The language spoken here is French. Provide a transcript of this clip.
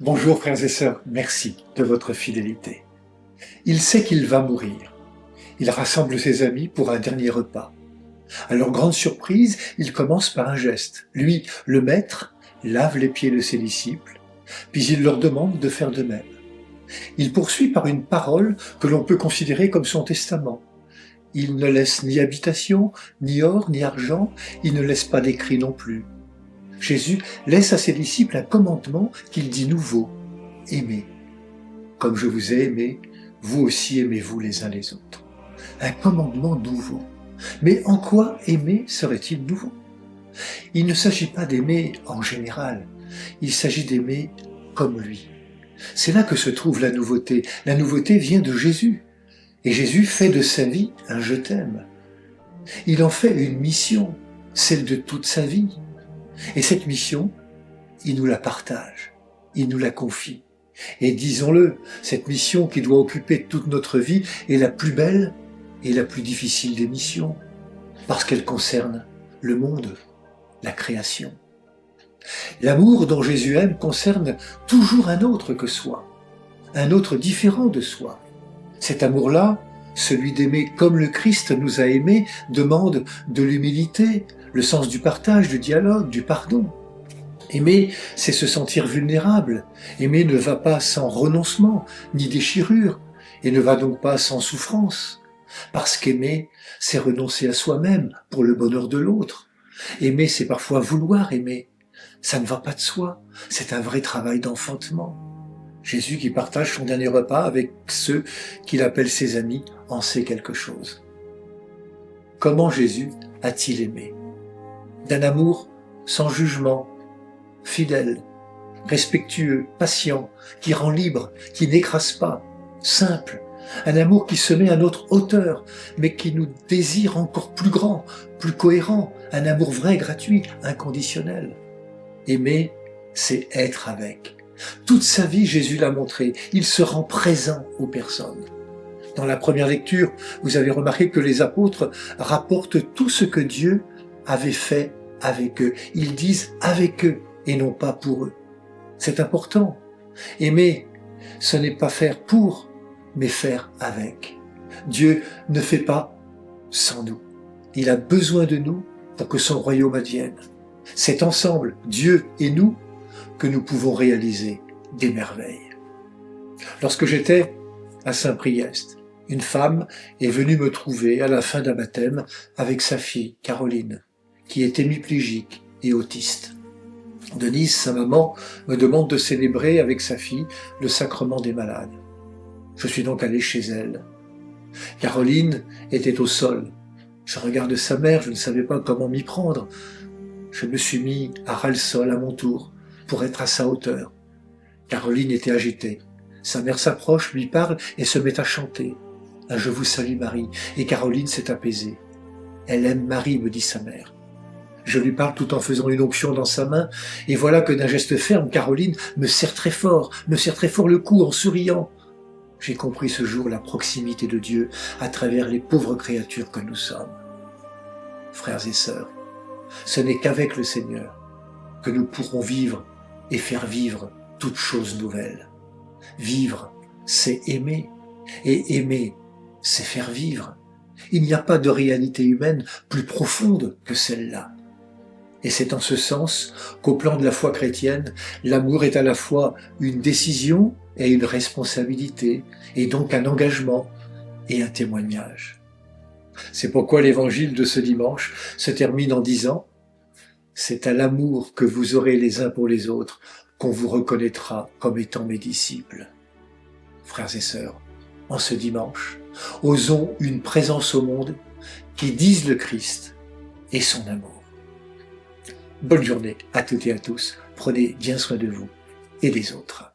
Bonjour frères et sœurs, merci de votre fidélité. Il sait qu'il va mourir. Il rassemble ses amis pour un dernier repas. À leur grande surprise, il commence par un geste. Lui, le maître, lave les pieds de ses disciples, puis il leur demande de faire de même. Il poursuit par une parole que l'on peut considérer comme son testament. Il ne laisse ni habitation, ni or, ni argent, il ne laisse pas d'écrit non plus. Jésus laisse à ses disciples un commandement qu'il dit nouveau. Aimez. Comme je vous ai aimé, vous aussi aimez-vous les uns les autres. Un commandement nouveau. Mais en quoi aimer serait-il nouveau? Il ne s'agit pas d'aimer en général, il s'agit d'aimer comme lui. C'est là que se trouve la nouveauté. La nouveauté vient de Jésus. Et Jésus fait de sa vie un je t'aime. Il en fait une mission, celle de toute sa vie. Et cette mission, il nous la partage, il nous la confie. Et disons-le, cette mission qui doit occuper toute notre vie est la plus belle et la plus difficile des missions, parce qu'elle concerne le monde, la création. L'amour dont Jésus aime concerne toujours un autre que soi, un autre différent de soi. Cet amour-là, celui d'aimer comme le Christ nous a aimés, demande de l'humilité, le sens du partage, du dialogue, du pardon. Aimer, c'est se sentir vulnérable. Aimer ne va pas sans renoncement, ni déchirure, et ne va donc pas sans souffrance. Parce qu'aimer, c'est renoncer à soi-même pour le bonheur de l'autre. Aimer, c'est parfois vouloir aimer. Ça ne va pas de soi, c'est un vrai travail d'enfantement. Jésus qui partage son dernier repas avec ceux qu'il appelle ses amis en sait quelque chose. Comment Jésus a-t-il aimé? D'un amour sans jugement, fidèle, respectueux, patient, qui rend libre, qui n'écrase pas, simple, un amour qui se met à notre hauteur, mais qui nous désire encore plus grand, plus cohérent, un amour vrai, gratuit, inconditionnel. Aimer, c'est être avec. Toute sa vie, Jésus l'a montré, il se rend présent aux personnes. Dans la première lecture, vous avez remarqué que les apôtres rapportent tout ce que Dieu avait fait avec eux. Ils disent avec eux et non pas pour eux. C'est important. Aimer, ce n'est pas faire pour, mais faire avec. Dieu ne fait pas sans nous. Il a besoin de nous pour que son royaume advienne. C'est ensemble, Dieu et nous, que nous pouvons réaliser des merveilles. Lorsque j'étais à Saint-Priest, une femme est venue me trouver à la fin d'un baptême avec sa fille, Caroline, qui est hémiplégique et autiste. Denise, sa maman, me demande de célébrer avec sa fille le sacrement des malades. Je suis donc allé chez elle. Caroline était au sol. Je regarde sa mère, je ne savais pas comment m'y prendre. Je me suis mis à ras-le-sol à mon tour, pour être à sa hauteur. Caroline était agitée. Sa mère s'approche, lui parle et se met à chanter. Un « Je vous salue Marie » et Caroline s'est apaisée. Elle aime Marie, me dit sa mère. Je lui parle tout en faisant une onction dans sa main, et voilà que d'un geste ferme, Caroline me serre très fort le cou en souriant. J'ai compris ce jour la proximité de Dieu à travers les pauvres créatures que nous sommes. Frères et sœurs, ce n'est qu'avec le Seigneur que nous pourrons vivre et faire vivre toute chose nouvelle. Vivre, c'est aimer, et aimer, c'est faire vivre. Il n'y a pas de réalité humaine plus profonde que celle-là. Et c'est en ce sens qu'au plan de la foi chrétienne, l'amour est à la fois une décision et une responsabilité, et donc un engagement et un témoignage. C'est pourquoi l'évangile de ce dimanche se termine en disant « C'est à l'amour que vous aurez les uns pour les autres qu'on vous reconnaîtra comme étant mes disciples. » Frères et sœurs, en ce dimanche, osons une présence au monde qui dise le Christ et son amour. Bonne journée à toutes et à tous, prenez bien soin de vous et des autres.